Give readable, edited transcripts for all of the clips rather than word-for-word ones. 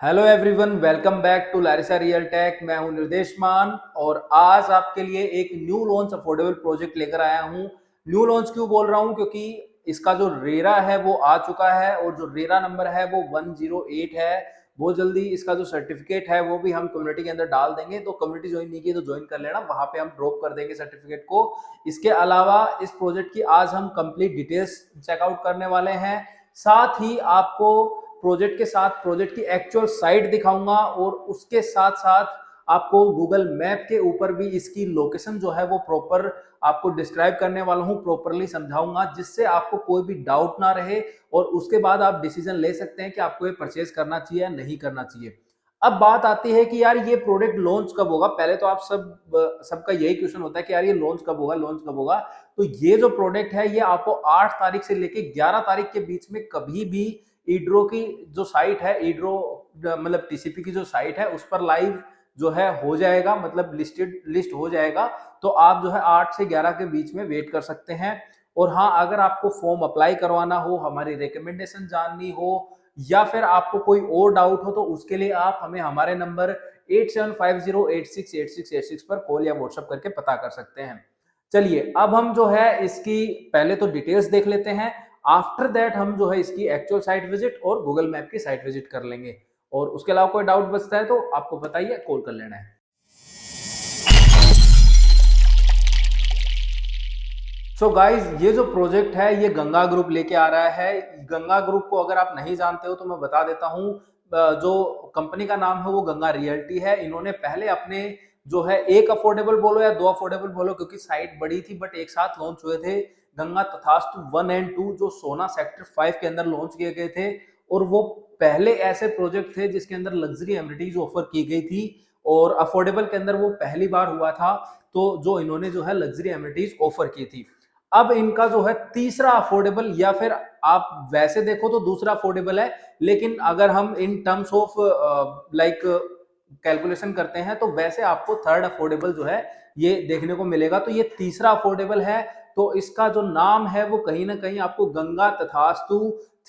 Hello everyone, welcome back to Larissa Real Tech. मैं हूं निर्देशमान और आज आपके लिए एक न्यू लॉन्च अफोर्डेबल प्रोजेक्ट लेकर आया हूं। न्यू लॉन्च क्यों बोल रहा हूं? क्योंकि इसका जो रेरा है वो आ चुका है और जो रेरा नंबर है वो 108 है। बहुत जल्दी इसका जो सर्टिफिकेट है वो भी हम कम्युनिटी के अंदर डाल देंगे, तो कम्युनिटी ज्वाइन नहीं की तो ज्वाइन कर लेना, वहां पे हम ड्रॉप कर देंगे सर्टिफिकेट को। इसके अलावा इस प्रोजेक्ट की आज हम कंप्लीट डिटेल्स चेकआउट करने वाले हैं। साथ ही आपको प्रोजेक्ट के साथ प्रोजेक्ट की एक्चुअल साइट दिखाऊंगा और उसके साथ साथ आपको गूगल मैप के ऊपर भी इसकी लोकेशन जो है वो प्रॉपर आपको डिस्क्राइब करने वाला हूं, प्रॉपरली समझाऊंगा, जिससे आपको कोई भी डाउट ना रहे और उसके बाद आप डिसीजन ले सकते हैं कि आपको ये परचेज करना चाहिए या नहीं करना चाहिए। अब बात आती है कि यार ये प्रोडक्ट लॉन्च कब होगा। पहले तो आप सबका यही क्वेश्चन होता है कि यार ये लॉन्च कब होगा, लॉन्च कब होगा। तो ये जो प्रोडक्ट है ये आपको 8 तारीख से लेके 11 तारीख के बीच में कभी भी ईड्रो की जो साइट है, ईड्रो मतलब टीसीपी की जो साइट है उस पर लाइव जो है हो जाएगा, मतलब लिस्ट हो जाएगा। तो आप जो है 8 से 11 के बीच में वेट कर सकते हैं। और हाँ, अगर आपको फॉर्म अप्लाई करवाना हो, हमारी रिकमेंडेशन जाननी हो या फिर आपको कोई और डाउट हो तो उसके लिए आप हमें हमारे नंबर 8750868686 पर कॉल या व्हाट्सएप करके पता कर सकते हैं। चलिए अब हम जो है इसकी पहले तो डिटेल्स देख लेते हैं। आफ्टर दैट हम जो है इसकी एक्चुअल साइट विजिट और गूगल मैप की साइट विजिट कर लेंगे। और उसके अलावा कोई डाउट बचता है तो आपको बताइए, कॉल कर लेना है। सो गाइज, ये जो प्रोजेक्ट है ये गंगा ग्रुप लेके आ रहा है। गंगा ग्रुप को अगर आप नहीं जानते हो तो मैं बता देता हूँ। जो कंपनी का नाम है वो गंगा रियल्टी है। इन्होंने पहले अपने जो है एक अफोर्डेबल बोलो या दो अफोर्डेबल बोलो, क्योंकि साइट बड़ी थी बट एक साथ लॉन्च हुए थे, गंगा तथास्तु 1 एंड 2 जो सोना सेक्टर 5 के अंदर लॉन्च किए गए थे। और वो पहले ऐसे प्रोजेक्ट थे जिसके अंदर लग्जरी एमिनिटीज ऑफर की गई थी और अफोर्डेबल के अंदर वो पहली बार हुआ था। तो जो इन्होंने जो है लग्जरी एमिनिटीज ऑफर की थी। अब इनका जो है तीसरा अफोर्डेबल, या फिर आप वैसे देखो तो दूसरा अफोर्डेबल है, लेकिन अगर हम in terms of like calculation करते हैं तो वैसे आपको थर्ड अफोर्डेबल जो है ये देखने को मिलेगा। तो ये तीसरा अफोर्डेबल है। तो इसका जो नाम है वो कहीं ना कहीं आपको गंगा तथास्तु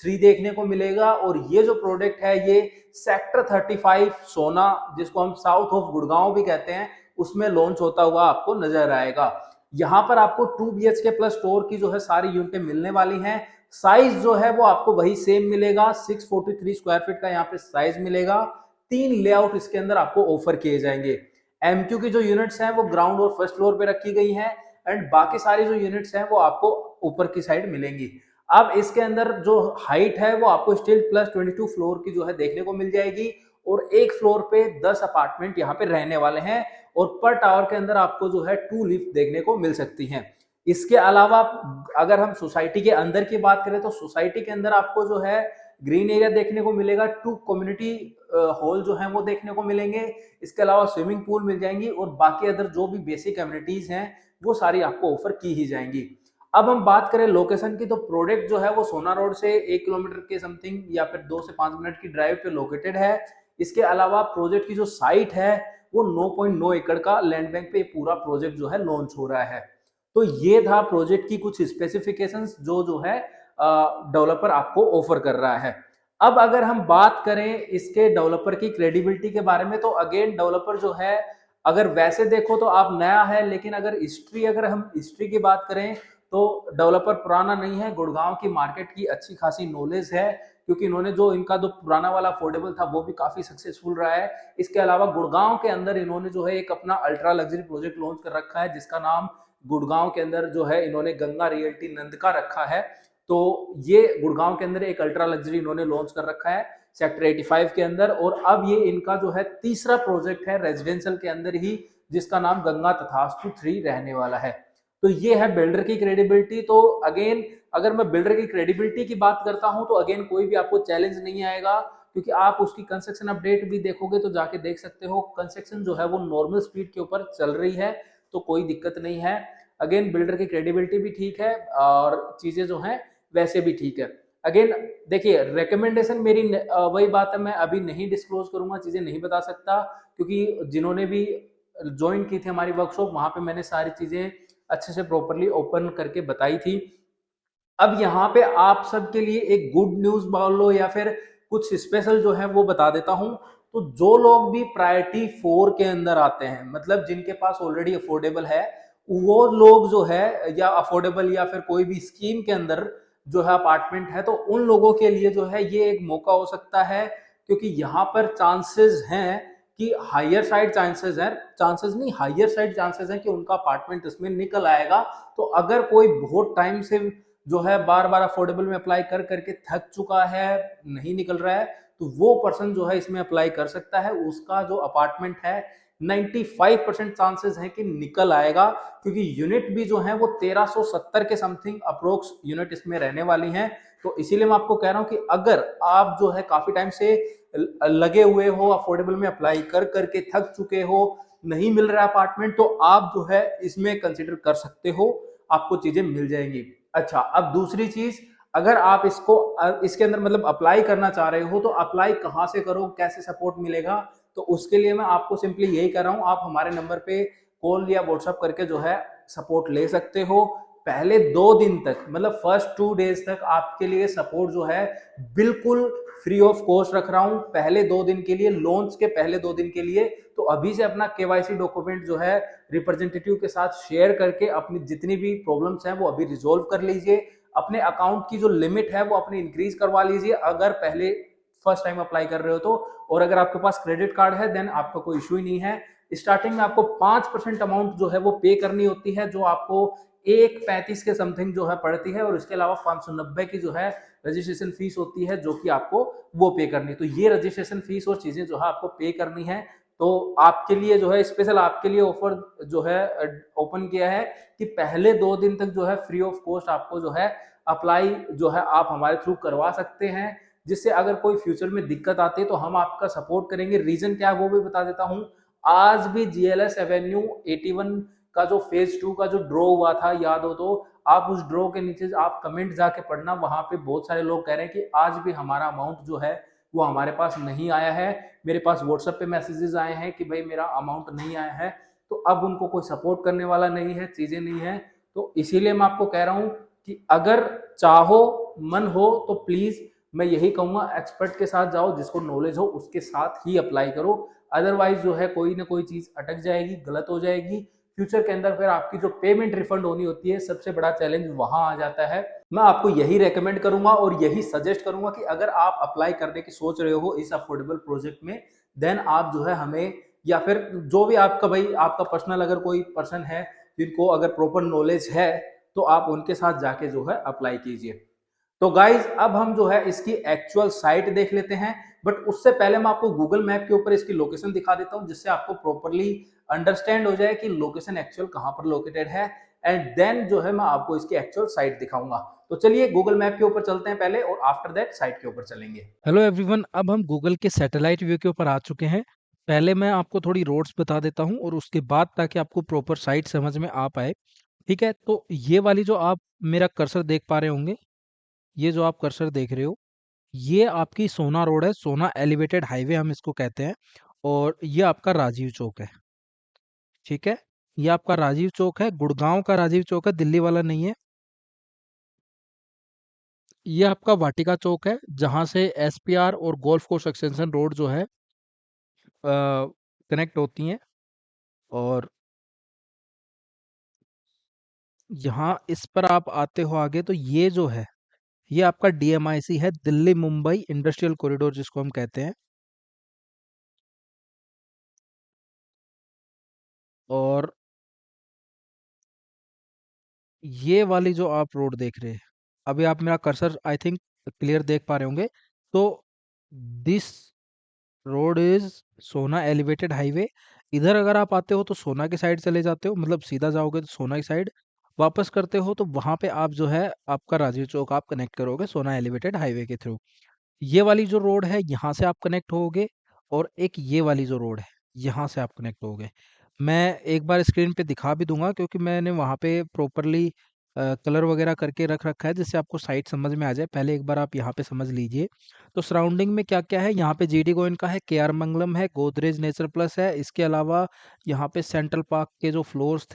3 देखने को मिलेगा। और ये जो प्रोडक्ट है ये सेक्टर 35 सोना, जिसको हम साउथ ऑफ गुड़गांव भी कहते हैं, उसमें लॉन्च होता हुआ आपको नजर आएगा। यहाँ पर आपको 2 BHK प्लस स्टोर की जो है सारी यूनिटें मिलने वाली हैं। साइज जो है वो आपको वही सेम मिलेगा, 643 स्क्वायर फीट का यहाँ पे साइज मिलेगा। 3 लेआउट इसके अंदर आपको ऑफर किए जाएंगे। एमक्यू की जो यूनिट्स हैं वो ग्राउंड और फर्स्ट फ्लोर पे रखी गई हैं एंड बाकी सारी जो यूनिट्स हैं वो आपको ऊपर की साइड मिलेंगी। अब इसके अंदर जो हाइट है वो आपको स्टील प्लस 22 फ्लोर की जो है देखने को मिल जाएगी और एक फ्लोर पे 10 अपार्टमेंट यहाँ पे रहने वाले हैं। और पर टावर के अंदर आपको जो है 2 लिफ्ट देखने को मिल सकती हैं। इसके अलावा अगर हम सोसाइटी के अंदर की बात करें तो सोसाइटी के अंदर आपको जो है ग्रीन एरिया देखने को मिलेगा, 2 कम्युनिटी हॉल जो है वो देखने को मिलेंगे। इसके अलावा स्विमिंग पूल मिल जाएंगी और बाकी अदर जो भी बेसिक कम्युनिटीज हैं वो सारी आपको ऑफर की ही जाएंगी। अब हम बात करें लोकेशन की, तो प्रोडक्ट जो है वो सोना रोड से 1 किलोमीटर के समथिंग या फिर 2 से 5 मिनट की ड्राइव पे लोकेटेड है। इसके अलावा प्रोजेक्ट की जो साइट है वो 9.9 एकड़ का लैंड बैंक पे पूरा प्रोजेक्ट जो है लॉन्च हो रहा है। तो ये था प्रोजेक्ट की कुछ स्पेसिफिकेशंस जो है डेवलपर आपको ऑफर कर रहा है। अब अगर हम बात करें इसके डेवलपर की क्रेडिबिलिटी के बारे में, तो अगेन डेवलपर जो है, अगर वैसे देखो तो आप नया है, लेकिन अगर हम हिस्ट्री की बात करें तो डेवलपर पुराना नहीं है। गुड़गांव की मार्केट की अच्छी खासी नॉलेज है, क्योंकि इन्होंने जो इनका जो पुराना वाला अफोर्डेबल था वो भी काफी सक्सेसफुल रहा है। इसके अलावा गुड़गांव के अंदर इन्होंने जो है एक अपना अल्ट्रा लग्जरी प्रोजेक्ट लॉन्च कर रखा है, जिसका नाम गुड़गांव के अंदर जो है इन्होंने गंगा रियल्टी नंदका रखा है। तो ये गुड़गांव के अंदर एक अल्ट्रा लग्जरी इन्होंने लॉन्च कर रखा है सेक्टर 85 के अंदर। और अब ये इनका जो है तीसरा प्रोजेक्ट है रेजिडेंशियल के अंदर ही, जिसका नाम गंगा तथास्तु 3 रहने वाला है। तो ये है बिल्डर की क्रेडिबिलिटी। तो अगेन अगर मैं बिल्डर की क्रेडिबिलिटी की बात करता हूं तो अगेन कोई भी आपको चैलेंज नहीं आएगा, क्योंकि आप उसकी कंस्ट्रक्शन अपडेट भी देखोगे तो जाके देख सकते हो, कंस्ट्रक्शन जो है वो नॉर्मल स्पीड के ऊपर चल रही है, तो कोई दिक्कत नहीं है। अगेन बिल्डर की क्रेडिबिलिटी भी ठीक है और चीजें जो हैं वैसे भी ठीक है। अगेन देखिए, रिकमेंडेशन मेरी वही बात है, मैं अभी नहीं डिस्क्लोज करूंगा, चीजें नहीं बता सकता, क्योंकि जिन्होंने भी ज्वाइन की थी हमारी वर्कशॉप वहां पे मैंने सारी चीजें अच्छे से प्रॉपरली ओपन करके बताई थी। अब यहाँ पे आप सबके लिए एक गुड न्यूज बोल लो या फिर कुछ स्पेशल जो है वो बता देता हूँ। तो जो लोग भी प्रायोरिटी 4 के अंदर आते हैं, मतलब जिनके पास ऑलरेडी अफोर्डेबल है, वो लोग जो है, या अफोर्डेबल या फिर कोई भी स्कीम के अंदर जो है अपार्टमेंट है, तो उन लोगों के लिए जो है ये एक मौका हो सकता है, क्योंकि यहाँ पर चांसेस हैं कि हायर साइड चांसेस है, चांसेस नहीं, हायर साइड चांसेस है कि उनका अपार्टमेंट इसमें निकल आएगा। तो अगर कोई बहुत टाइम से जो है बार बार अफोर्डेबल में अप्लाई कर करके थक चुका है, नहीं निकल रहा है, तो वो पर्सन जो है इसमें अप्लाई कर सकता है। उसका जो अपार्टमेंट है 95% चांसेस है कि निकल आएगा, क्योंकि यूनिट भी जो है वो 1370 के समथिंग अप्रोक्स यूनिट इसमें रहने वाली हैं। तो इसीलिए मैं आपको कह रहा हूं कि अगर आप जो है काफी टाइम से लगे हुए हो, अफोर्डेबल में अप्लाई कर करके थक चुके हो, नहीं मिल रहा अपार्टमेंट, तो आप जो है इसमें कंसिडर कर सकते हो, आपको चीजें मिल जाएंगी। अच्छा, अब दूसरी चीज, अगर आप इसको इसके अंदर मतलब अप्लाई करना चाह रहे हो, तो अप्लाई कहाँ से करो, कैसे सपोर्ट मिलेगा, तो उसके लिए मैं आपको सिंपली यही कर रहा हूँ, आप हमारे नंबर पे कॉल या व्हाट्सएप करके जो है सपोर्ट ले सकते हो। पहले 2 दिन तक, मतलब फर्स्ट 2 डेज तक आपके लिए सपोर्ट जो है बिल्कुल फ्री ऑफ कॉस्ट रख रहा हूं, पहले 2 दिन के लिए, लॉन्च के पहले 2 दिन के लिए। तो अभी से अपना केवाईसी डॉक्यूमेंट जो है रिप्रेजेंटेटिव के साथ शेयर करके अपनी जितनी भी प्रॉब्लम्स हैं वो अभी रिजोल्व कर लीजिए। अपने अकाउंट की जो लिमिट है वो अपनी इंक्रीज करवा लीजिए, अगर पहले फर्स्ट टाइम अप्लाई कर रहे हो तो। और अगर आपके पास क्रेडिट कार्ड है देन आपका कोई इशू ही नहीं है। स्टार्टिंग में आपको 5% अमाउंट जो है वो पे करनी होती है, जो आपको 1.35 के समथिंग जो है पड़ती है, और इसके अलावा 590 की जो है रजिस्ट्रेशन फीस होती है, जो कि आपको वो पे करनी है। तो ये रजिस्ट्रेशन फीस और चीजें जो है आपको पे करनी है। तो आपके लिए जो है स्पेशल आपके लिए ऑफर जो है ओपन किया है कि पहले 2 दिन तक जो है फ्री ऑफ कॉस्ट आपको जो है अप्लाई जो है आप हमारे थ्रू करवा सकते हैं, जिससे अगर कोई फ्यूचर में दिक्कत आती है तो हम आपका सपोर्ट करेंगे। रीजन क्या है वो भी बता देता हूँ। आज भी जीएलएस एवेन्यू 81 का जो फेज 2 का जो ड्रॉ हुआ था, याद हो तो आप उस ड्रॉ के नीचे आप कमेंट जाके पढ़ना, वहां पे बहुत सारे लोग कह रहे हैं कि आज भी हमारा अमाउंट जो है वो हमारे पास नहीं आया है। मेरे पास व्हाट्सएप पे मैसेजेस आए हैं कि भाई मेरा अमाउंट नहीं आया है। तो अब उनको कोई सपोर्ट करने वाला नहीं है, चीजें नहीं है। तो इसीलिए मैं आपको कह रहा हूं कि अगर चाहो, मन हो, तो प्लीज मैं यही कहूंगा एक्सपर्ट के साथ जाओ, जिसको नॉलेज हो उसके साथ ही अप्लाई करो। अदरवाइज जो है कोई ना कोई चीज अटक जाएगी, गलत हो जाएगी। फ्यूचर के अंदर फिर आपकी जो पेमेंट रिफंड होनी होती है, सबसे बड़ा चैलेंज वहां आ जाता है। मैं आपको यही रेकमेंड करूंगा और यही सजेस्ट करूंगा कि अगर आप अप्लाई करने की सोच रहे हो इस अफोर्डेबल प्रोजेक्ट में, देन आप जो है हमें, या फिर जो भी आपका भाई आपका पर्सनल अगर कोई पर्सन है जिनको अगर प्रॉपर नॉलेज है, तो आप उनके साथ जाके जो है अप्लाई कीजिए। तो गाइज अब हम जो है इसकी एक्चुअल साइट देख लेते हैं, बट उससे पहले मैं आपको गूगल मैप के ऊपर इसकी लोकेशन दिखा देता हूं, जिससे आपको प्रॉपरली अंडरस्टैंड हो जाए कि लोकेशन एक्चुअल कहां पर लोकेटेड है। एंड देन जो है मैं आपको इसकी एक्चुअल साइट दिखाऊंगा। तो चलिए गूगल मैप के ऊपर चलते हैं पहले, और आफ्टर दैट साइट के ऊपर चलेंगे। हेलो एवरीवन, अब हम गूगल के सैटेलाइट व्यू के ऊपर आ चुके हैं। पहले मैं आपको थोड़ी रोड्स बता देता हूँ और उसके बाद ताकि आपको प्रॉपर साइट समझ में आ पाए। ठीक है, तो ये वाली जो आप मेरा कर्सर देख पा रहे होंगे, ये जो आप कर्सर देख रहे हो, ये आपकी सोना रोड है। सोना एलिवेटेड हाईवे हम इसको कहते हैं। और ये आपका राजीव चौक है। ठीक है, ये आपका राजीव चौक है, गुड़गांव का राजीव चौक है, दिल्ली वाला नहीं है। ये आपका वाटिका चौक है, जहां से एसपीआर और गोल्फ कोर्स एक्सटेंशन रोड जो है कनेक्ट होती हैं। और यहाँ इस पर आप आते हो आगे, तो ये जो है, ये आपका डीएमआईसी है, दिल्ली मुंबई इंडस्ट्रियल कॉरिडोर जिसको हम कहते हैं। और ये वाली जो आप रोड देख रहे हैं, अभी आप मेरा कर्सर आई थिंक क्लियर देख पा रहे होंगे। तो दिस रोड इज सोना एलिवेटेड हाईवे। इधर अगर आप आते हो तो सोना की साइड चले जाते हो, मतलब सीधा जाओगे तो सोना की साइड। वापस करते हो तो वहां पे आप जो है आपका राजीव चौक आप कनेक्ट करोगे सोना एलिवेटेड हाईवे के थ्रू। ये वाली जो रोड है यहाँ से आप कनेक्ट होगे, और एक ये वाली जो रोड है यहाँ से आप कनेक्ट होगे। मैं एक बार स्क्रीन पे दिखा भी दूंगा, क्योंकि मैंने वहाँ पे प्रॉपरली कलर वगैरह करके रख रखा है, जिससे आपको साइट समझ में आ जाए। पहले एक बार आप यहाँ पे समझ लीजिए। तो सराउंडिंग में क्या क्या है, यहाँ पे जीडी गोइंका है, के आर मंगलम है, गोदरेज नेचर प्लस है। इसके अलावा यहाँ पे सेंट्रल पार्क के जो फ्लोर्स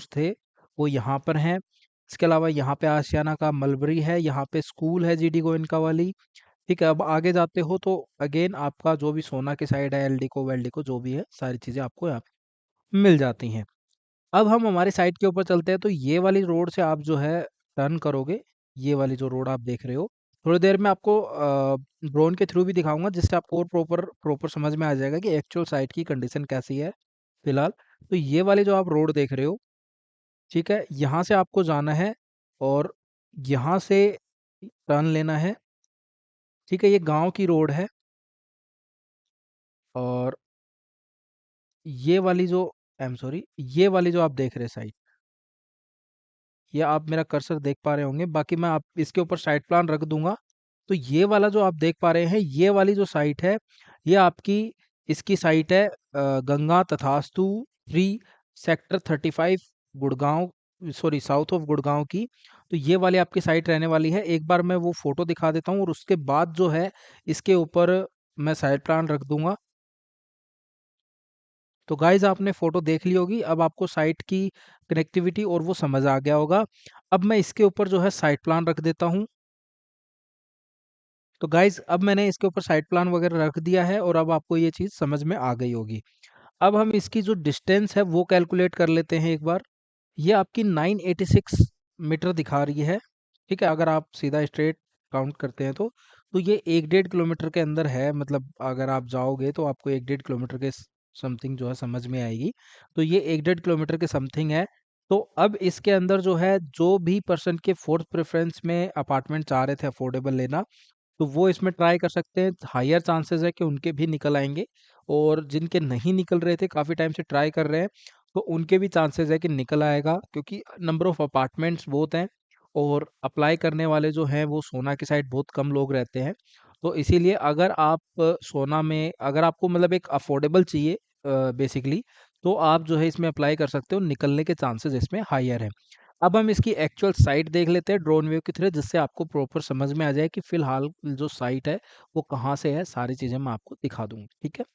थे वो यहाँ पर हैं। इसके अलावा यहाँ पे आशियाना का मलबरी है, यहाँ पे स्कूल है जीडी गोइंका वाली। ठीक है, अब आगे जाते हो तो अगेन आपका जो भी सोना की साइड है, एलडीको वेल्डिको जो भी है, सारी चीज़ें आपको यहाँ पे मिल जाती हैं। अब हम हमारी साइट के ऊपर चलते हैं, तो ये वाली रोड से आप जो है टर्न करोगे, ये वाली जो रोड आप देख रहे हो, थोड़ी देर में आपको ड्रोन के थ्रू भी दिखाऊंगा, जिससे आपको और प्रॉपर प्रॉपर समझ में आ जाएगा कि एक्चुअल साइट की कंडीशन कैसी है फिलहाल। तो ये वाली जो आप रोड देख रहे हो, ठीक है, यहाँ से आपको जाना है और यहाँ से टर्न लेना है। ठीक है, ये गांव की रोड है और ये वाली जो आई एम सॉरी, ये वाली जो आप देख रहे हैं साइट, ये आप मेरा कर्सर देख पा रहे होंगे, बाकी मैं आप इसके ऊपर साइट प्लान रख दूंगा। तो ये वाला जो आप देख पा रहे हैं, ये वाली जो साइट है, ये आपकी इसकी साइट है गंगा तथास्तु 3 sector 35 Gurgaon, sorry south of Gurgaon की। तो ये वाली आपकी साइट रहने वाली है। एक बार मैं वो फोटो दिखा देता हूँ और उसके बाद जो है इसके ऊपर मैं साइट प्लान रख दूंगा। तो गाइज आपने फोटो देख ली होगी, अब आपको साइट की कनेक्टिविटी और वो समझ आ गया होगा। अब मैं इसके ऊपर जो है साइट प्लान रख देता हूँ। तो गाइज अब मैंने इसके ऊपर साइट प्लान वगैरह रख दिया है और अब आपको ये चीज़ समझ में आ गई होगी। अब हम इसकी जो डिस्टेंस है वो कैलकुलेट कर लेते हैं एक बार। ये आपकी 986 मीटर दिखा रही है। ठीक है, अगर आप सीधा स्ट्रेट काउंट करते हैं तो ये 1-1.5 किलोमीटर के अंदर है, मतलब अगर आप जाओगे तो आपको 1-1.5 किलोमीटर के समथिंग जो है समझ में आएगी। तो ये 1-1.5 किलोमीटर के समथिंग है। तो अब इसके अंदर जो है, जो भी पर्सन के फोर्थ प्रेफरेंस में अपार्टमेंट चाह रहे थे अफोर्डेबल लेना, तो वो इसमें ट्राई कर सकते हैं। हायर चांसेस है कि उनके भी निकल आएंगे, और जिनके नहीं निकल रहे थे, काफ़ी टाइम से ट्राई कर रहे हैं, तो उनके भी चांसेस है कि निकल आएगा, क्योंकि नंबर ऑफ अपार्टमेंट्स बहुत हैं और अप्लाई करने वाले जो हैं वो सोना की साइड बहुत कम लोग रहते हैं। तो इसीलिए अगर आप सोना में, अगर आपको मतलब एक अफोर्डेबल चाहिए बेसिकली, तो आप जो है इसमें अप्लाई कर सकते हो, निकलने के चांसेस इसमें हायर हैं। अब हम इसकी एक्चुअल साइट देख लेते हैं ड्रोन व्यू की थ्रू, जिससे आपको प्रॉपर समझ में आ जाए कि फिलहाल जो साइट है वो कहाँ से है, सारी चीज़ें मैं आपको दिखा दूंगा। ठीक है।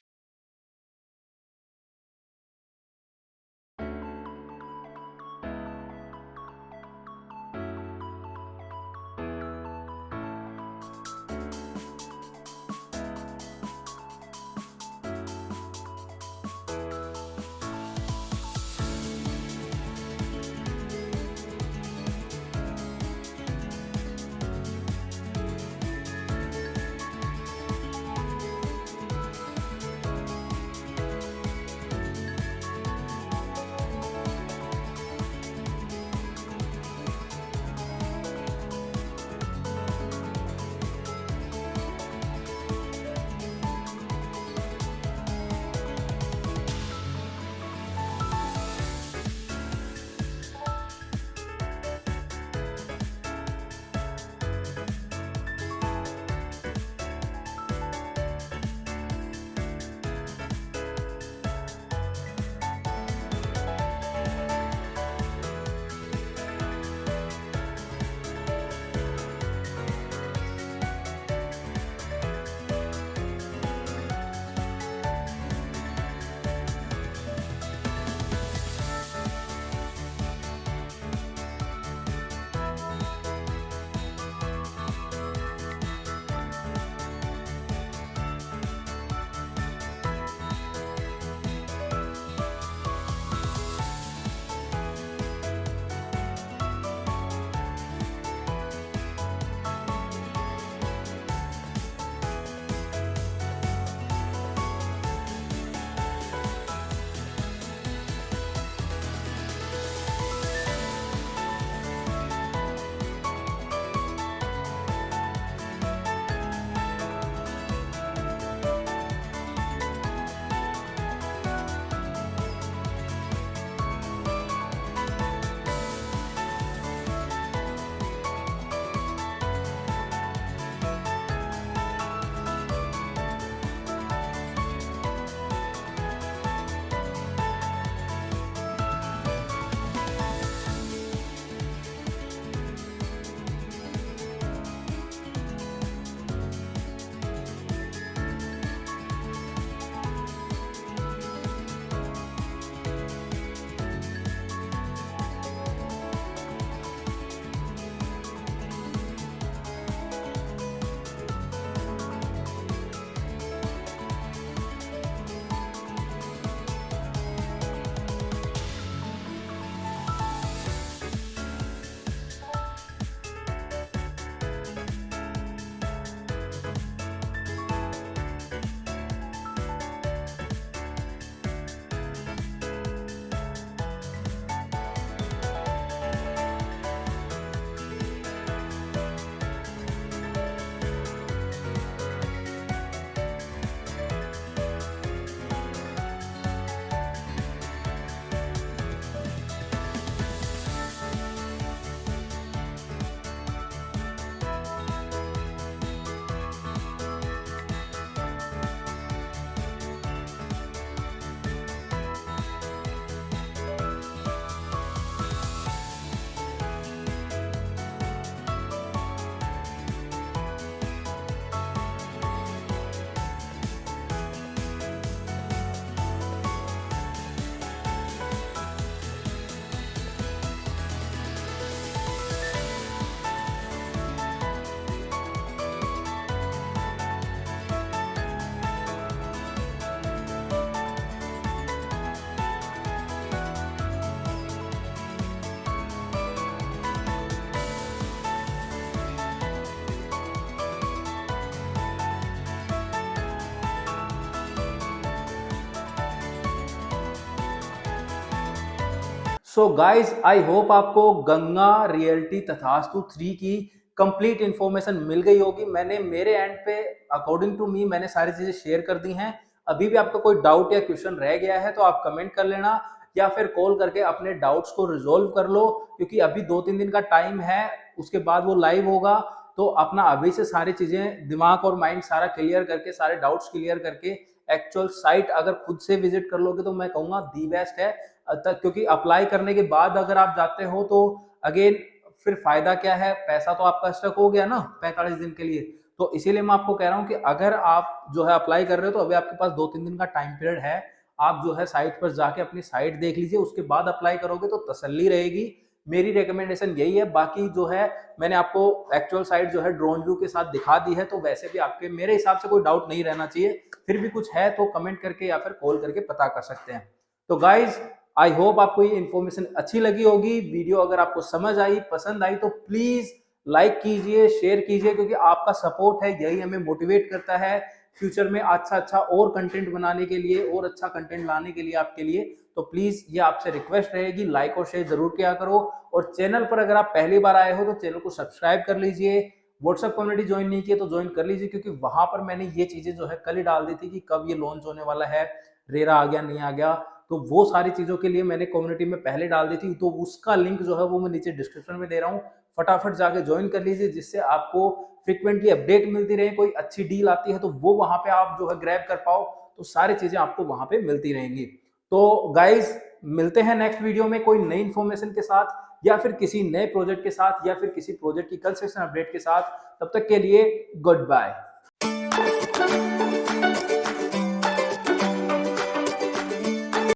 सो गाइज आई होप आपको गंगा रियल्टी तथास्तु 3 की कंप्लीट इंफॉर्मेशन मिल गई होगी। मैंने मेरे एंड पे अकॉर्डिंग टू मी मैंने सारी चीजें शेयर कर दी हैं। अभी भी आपका कोई डाउट या क्वेश्चन रह गया है तो आप कमेंट कर लेना या फिर कॉल करके अपने डाउट्स को रिजोल्व कर लो, क्योंकि अभी 2-3 दिन का टाइम है, उसके बाद वो लाइव होगा। तो अपना अभी से सारी चीजें दिमाग और माइंड सारा क्लियर करके, सारे डाउट्स क्लियर करके एक्चुअल साइट अगर खुद से विजिट कर लोगे तो मैं कहूंगा दी बेस्ट है। क्योंकि अप्लाई करने के बाद अगर आप जाते हो तो अगेन फिर फायदा क्या है, पैसा तो आपका स्टक हो गया ना 45 दिन के लिए। तो इसीलिए मैं आपको कह रहा हूं कि अगर आप जो है अप्लाई कर रहे हो तो अभी आपके पास 2-3 दिन का टाइम पीरियड है। आप जो है साइट पर जाके अपनी साइट देख लीजिए, उसके बाद अप्लाई करोगे तो तसल्ली रहेगी। मेरी रिकमेंडेशन यही है। बाकी जो है मैंने आपको एक्चुअल साइट जो है ड्रोन व्यू के साथ दिखा दी है, तो वैसे भी आपके मेरे हिसाब से कोई डाउट नहीं रहना चाहिए। फिर भी कुछ है तो कमेंट करके या फिर कॉल करके पता कर सकते हैं। तो गाइज आई होप आपको ये इन्फॉर्मेशन अच्छी लगी होगी। वीडियो अगर आपको समझ आई, पसंद आई तो प्लीज लाइक कीजिए, शेयर कीजिए, क्योंकि आपका सपोर्ट है यही हमें मोटिवेट करता है फ्यूचर में अच्छा अच्छा और कंटेंट बनाने के लिए और अच्छा कंटेंट लाने के लिए आपके लिए। तो प्लीज ये आपसे रिक्वेस्ट रहेगी, लाइक और शेयर जरूर किया करो। और चैनल पर अगर आप पहली बार आए हो तो चैनल को सब्सक्राइब कर लीजिए। व्हाट्सएप कम्युनिटी ज्वाइन नहीं किया तो ज्वाइन कर लीजिए, क्योंकि वहां पर मैंने ये चीजें जो है कल ही डाल दी थी कि कब ये लॉन्च होने वाला है, रेरा आ गया नहीं आ गया। तो वो सारी चीजों के लिए मैंने कम्युनिटी में पहले डाल दी थी, तो उसका लिंक जो है वो मैं नीचे डिस्क्रिप्शन में दे रहा हूँ। फटाफट जाके ज्वाइन कर लीजिए, जिससे आपको फ्रिक्वेंटली अपडेट मिलती रहे। कोई अच्छी डील आती है तो वो वहां पे आप जो है ग्रैब कर पाओ, तो सारी चीजें आपको वहां पे मिलती रहेंगी। तो गाइज मिलते हैं नेक्स्ट वीडियो में कोई नई इन्फॉर्मेशन के साथ, या फिर किसी नए प्रोजेक्ट के साथ, या फिर किसी प्रोजेक्ट की कंस्ट्रक्शन अपडेट के साथ। तब तक के लिए गुड बाय।